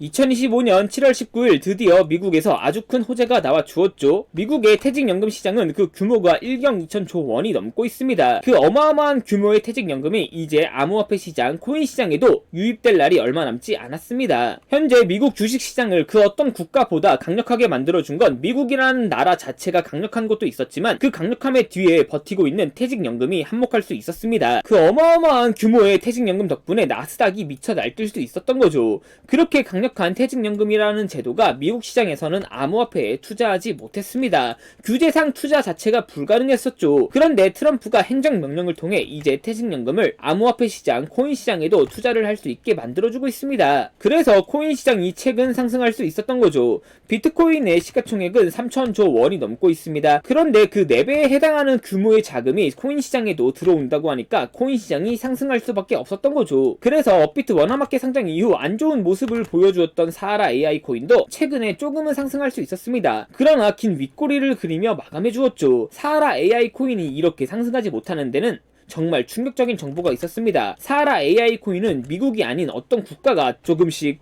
2025년 7월 19일 드디어 미국에서 아주 큰 호재가 나와 주었죠. 미국의 퇴직연금 시장은 그 규모가 1경 2천조 원이 넘고 있습니다. 그 어마어마한 규모의 퇴직연금이 이제 암호화폐 시장, 코인 시장에도 유입될 날이 얼마 남지 않았습니다. 현재 미국 주식시장을 그 어떤 국가보다 강력하게 만들어준 건 미국이라는 나라 자체가 강력한 것도 있었지만 그 강력함의 뒤에 버티고 있는 퇴직연금이 한몫할 수 있었습니다. 그 어마어마한 규모의 퇴직연금 덕분에 나스닥이 미쳐 날뛸 수 있었던 거죠. 그렇게 강력한 퇴직연금이라는 제도가 미국 시장에서는 암호화폐에 투자하지 못했습니다. 규제상 투자 자체가 불가능했었죠. 그런데 트럼프가 행정명령을 통해 이제 퇴직연금을 암호화폐 시장, 코인 시장에도 투자를 할 수 있게 만들어주고 있습니다. 그래서 코인 시장이 최근 상승할 수 있었던 거죠. 비트코인의 시가총액은 3천조 원이 넘고 있습니다. 그런데 그 4배에 해당하는 규모의 자금이 코인 시장에도 들어온다고 하니까 코인 시장이 상승할 수밖에 없었던 거죠. 그래서 업비트 원화마켓 상장 이후 안 좋은 모습을 보여주었던 사하라 AI 코인도 최근에 조금은 상승할 수 있었습니다. 그러나 긴 윗꼬리를 그리며 마감해 주었죠. 사하라 AI 코인이 이렇게 상승하지 못하는 데는 정말 충격적인 정보가 있었습니다. 사하라 AI 코인은 미국이 아닌 어떤 국가가 조금씩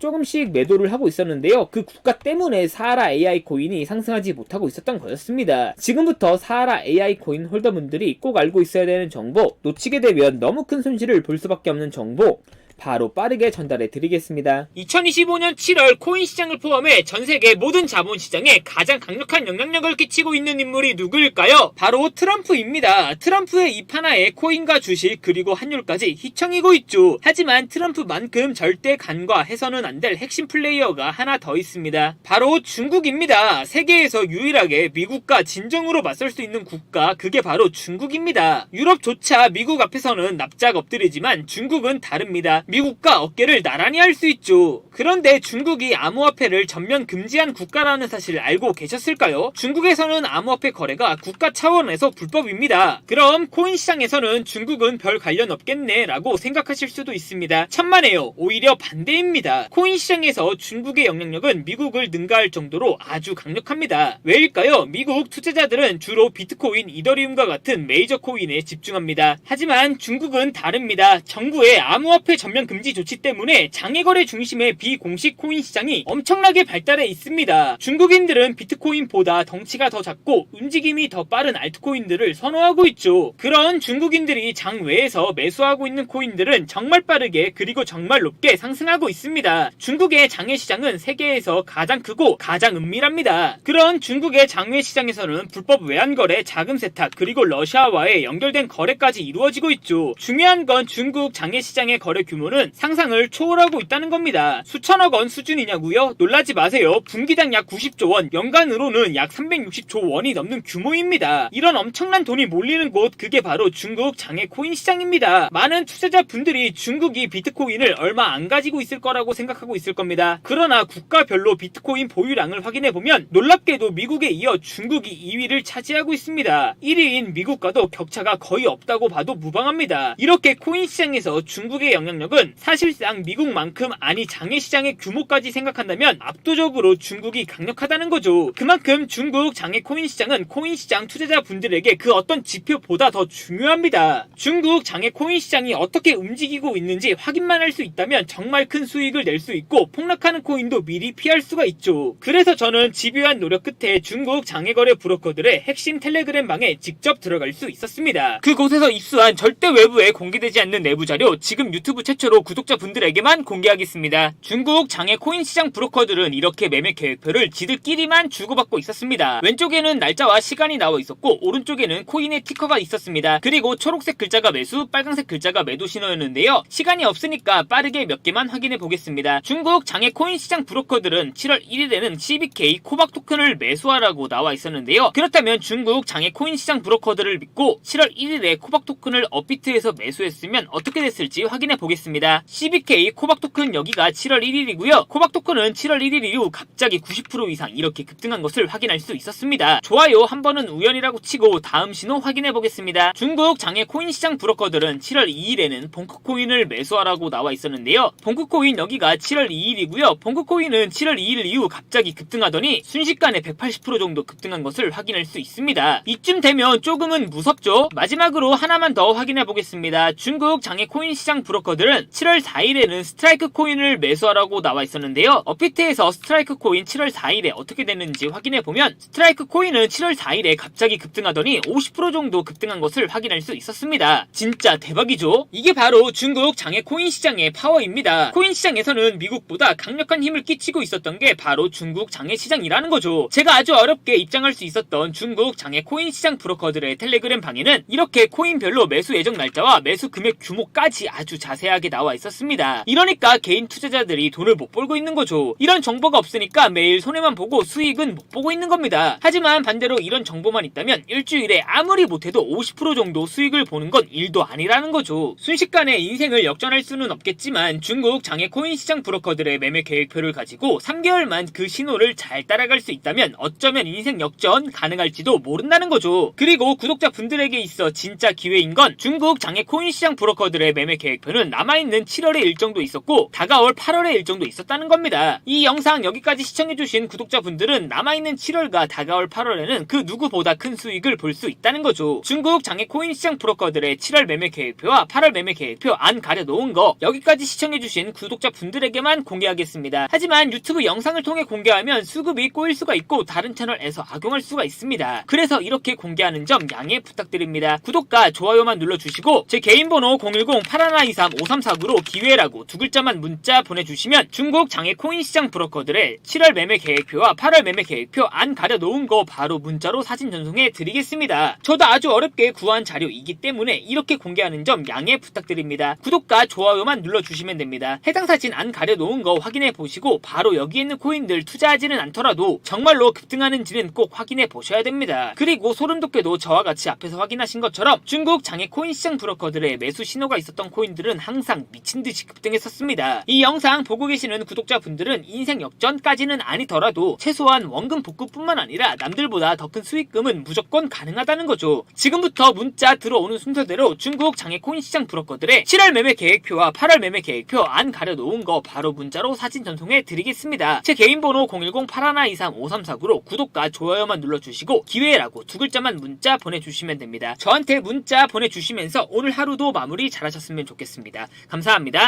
매도를 하고 있었는데요. 그 국가 때문에 사하라 AI 코인이 상승하지 못하고 있었던 거였습니다. 지금부터 사하라 AI 코인 홀더분들이 꼭 알고 있어야 되는 정보, 놓치게 되면 너무 큰 손실을 볼 수밖에 없는 정보, 바로 빠르게 전달해 드리겠습니다. 2025년 7월 코인 시장을 포함해 전 세계 모든 자본 시장에 가장 강력한 영향력을 끼치고 있는 인물이 누구일까요? 바로 트럼프입니다. 트럼프의 입 하나에 코인과 주식 그리고 환율까지 휘청이고 있죠. 하지만 트럼프만큼 절대 간과해서는 안 될 핵심 플레이어가 하나 더 있습니다. 바로 중국입니다. 세계에서 유일하게 미국과 진정으로 맞설 수 있는 국가, 그게 바로 중국입니다. 유럽조차 미국 앞에서는 납작 엎드리지만 중국은 다릅니다. 미국과 어깨를 나란히 할 수 있죠. 그런데 중국이 암호화폐를 전면 금지한 국가라는 사실을 알고 계셨을까요? 중국에서는 암호화폐 거래가 국가 차원에서 불법입니다. 그럼 코인 시장에서는 중국은 별 관련 없겠네 라고 생각하실 수도 있습니다. 천만에요. 오히려 반대입니다. 코인 시장에서 중국의 영향력은 미국을 능가할 정도로 아주 강력합니다. 왜일까요? 미국 투자자들은 주로 비트코인, 이더리움과 같은 메이저 코인에 집중합니다. 하지만 중국은 다릅니다. 정부의 암호화폐 전면 금지 조치 때문에 장외거래 중심의 비공식 코인 시장이 엄청나게 발달해 있습니다. 중국인들은 비트코인보다 덩치가 더 작고 움직임이 더 빠른 알트코인들을 선호하고 있죠. 그런 중국인들이 장외에서 매수하고 있는 코인들은 정말 빠르게 그리고 정말 높게 상승하고 있습니다. 중국의 장외 시장은 세계에서 가장 크고 가장 은밀합니다. 그런 중국의 장외 시장에서는 불법 외환거래, 자금 세탁, 그리고 러시아와의 연결된 거래까지 이루어지고 있죠. 중요한 건 중국 장외 시장의 거래 규모는 상상을 초월하고 있다는 겁니다. 수천억 원 수준이냐고요? 놀라지 마세요. 분기당 약 90조 원, 연간으로는 약 360조 원이 넘는 규모입니다. 이런 엄청난 돈이 몰리는 곳, 그게 바로 중국 장외 코인 시장입니다. 많은 투자자분들이 중국이 비트코인을 얼마 안 가지고 있을 거라고 생각하고 있을 겁니다. 그러나 국가별로 비트코인 보유량을 확인해보면 놀랍게도 미국에 이어 중국이 2위를 차지하고 있습니다. 1위인 미국과도 격차가 거의 없다고 봐도 무방합니다. 이렇게 코인 시장에서 중국의 영향력은 사실상 미국만큼, 아니 장외시장의 규모까지 생각한다면 압도적으로 중국이 강력하다는 거죠. 그만큼 중국 장외 코인 시장은 코인 시장 투자자분들에게 그 어떤 지표보다 더 중요합니다. 중국 장외 코인 시장이 어떻게 움직이고 있는지 확인만 할 수 있다면 정말 큰 수익을 낼 수 있고 폭락하는 코인도 미리 피할 수가 있죠. 그래서 저는 집요한 노력 끝에 중국 장외거래 브로커들의 핵심 텔레그램 방에 직접 들어갈 수 있었습니다. 그곳에서 입수한 절대 외부에 공개되지 않는 내부 자료, 지금 유튜브 최초로 구독자분들에게만 공개하겠습니다. 중국 장외 코인 시장 브로커들은 이렇게 매매 계획표를 지들끼리만 주고받고 있었습니다. 왼쪽에는 날짜와 시간이 나와 있었고 오른쪽에는 코인의 티커가 있었습니다. 그리고 초록색 글자가 매수, 빨간색 글자가 매도 신호였는데요. 시간이 없으니까 빠르게 몇 개만 확인해 보겠습니다. 중국 장외 코인 시장 브로커들은 7월 1일에는 CBK 코박 토큰을 매수하라고 나와 있었는데요. 그렇다면 중국 장외 코인 시장 브로커들을 믿고 7월 1일에 코박 토큰을 업비트에서 매수했으면 어떻게 됐을지 확인해 보겠습니다. CBK 코박 토큰 여기가 7월 1일이고요. 코박 토큰은 7월 1일 이후 갑자기 90% 이상 이렇게 급등한 것을 확인할 수 있었습니다. 좋아요, 한 번은 우연이라고 치고 다음 신호 확인해 보겠습니다. 중국 장외 코인 시장 브로커들은 7월 2일에는 봉크코인을 매수하라고 나와 있었는데요. 봉크코인 여기가 7월 2일이고요. 봉크코인은 7월 2일 이후 갑자기 급등하더니 순식간에 180% 정도 급등한 것을 확인할 수 있습니다. 이쯤 되면 조금은 무섭죠? 마지막으로 하나만 더 확인해 보겠습니다. 중국 장외 코인 시장 브로커들은 보시면 7월 4일에는 스트라이크 코인을 매수하라고 나와 있었는데요. 업비트에서 스트라이크 코인 7월 4일에 어떻게 됐는지 확인해보면 스트라이크 코인은 7월 4일에 갑자기 급등하더니 50% 정도 급등한 것을 확인할 수 있었습니다. 진짜 대박이죠? 이게 바로 중국 장외 코인 시장의 파워입니다. 코인 시장에서는 미국보다 강력한 힘을 끼치고 있었던 게 바로 중국 장외 시장이라는 거죠. 제가 아주 어렵게 입장할 수 있었던 중국 장외 코인 시장 브로커들의 텔레그램 방에는 이렇게 코인별로 매수 예정 날짜와 매수 금액 규모까지 아주 자세하게 나와 있었습니다. 이러니까 개인 투자자들이 돈을 못 벌고 있는 거죠. 이런 정보가 없으니까 매일 손해만 보고 수익은 못 보고 있는 겁니다. 하지만 반대로 이런 정보만 있다면 일주일에 아무리 못해도 50% 정도 수익을 보는 건 일도 아니라는 거죠. 순식간에 인생을 역전할 수는 없겠지만 중국 장외 코인 시장 브로커들의 매매 계획표를 가지고 3개월만 그 신호를 잘 따라갈 수 있다면 어쩌면 인생 역전 가능할지도 모른다는 거죠. 그리고 구독자분들에게 있어 진짜 기회인 건 중국 장외 코인 시장 브로커들의 매매 계획표는 남아있는 7월의 일정도 있었고 다가올 8월의 일정도 있었다는 겁니다. 이 영상 여기까지 시청해주신 구독자분들은 남아있는 7월과 다가올 8월에는 그 누구보다 큰 수익을 볼 수 있다는 거죠. 중국 장외 코인 시장 브로커들의 7월 매매 계획표와 8월 매매 계획표 안 가려놓은 거 여기까지 시청해주신 구독자분들에게만 공개하겠습니다. 하지만 유튜브 영상을 통해 공개하면 수급이 꼬일 수가 있고 다른 채널에서 악용할 수가 있습니다. 그래서 이렇게 공개하는 점 양해 부탁드립니다. 구독과 좋아요만 눌러주시고 제 개인 번호 010-8123-5349로 기회라고 두 글자만 문자 보내주시면 중국 장외 코인 시장 브로커들의 7월 매매 계획표와 8월 매매 계획표 안 가려놓은 거 바로 문자로 사진 전송해 드리겠습니다. 저도 아주 어렵게 구한 자료이기 때문에 이렇게 공개하는 점 양해 부탁드립니다. 구독과 좋아요만 눌러주시면 됩니다. 해당 사진 안 가려놓은 거 확인해 보시고 바로 여기 있는 코인들 투자하지는 않더라도 정말로 급등하는지는 꼭 확인해 보셔야 됩니다. 그리고 소름 돋게도 저와 같이 앞에서 확인하신 것처럼 중국 장외 코인 시장 브로커들의 매수 신호가 있었던 코인들은 항상 미친듯이 급등했었습니다. 이 영상 보고 계시는 구독자분들은 인생 역전까지는 아니더라도 최소한 원금 복구뿐만 아니라 남들보다 더 큰 수익금은 무조건 가능하다는 거죠. 지금부터 문자 들어오는 순서대로 중국 장외 코인 시장 브로커들의 7월 매매 계획표와 8월 매매 계획표 안 가려놓은 거 바로 문자로 사진 전송해 드리겠습니다. 제 개인 번호 010-8123-5349로 구독과 좋아요만 눌러주시고 기회라고 두 글자만 문자 보내주시면 됩니다. 저한테 문자 보내주시면서 오늘 하루도 마무리 잘하셨으면 좋겠습니다. 감사합니다.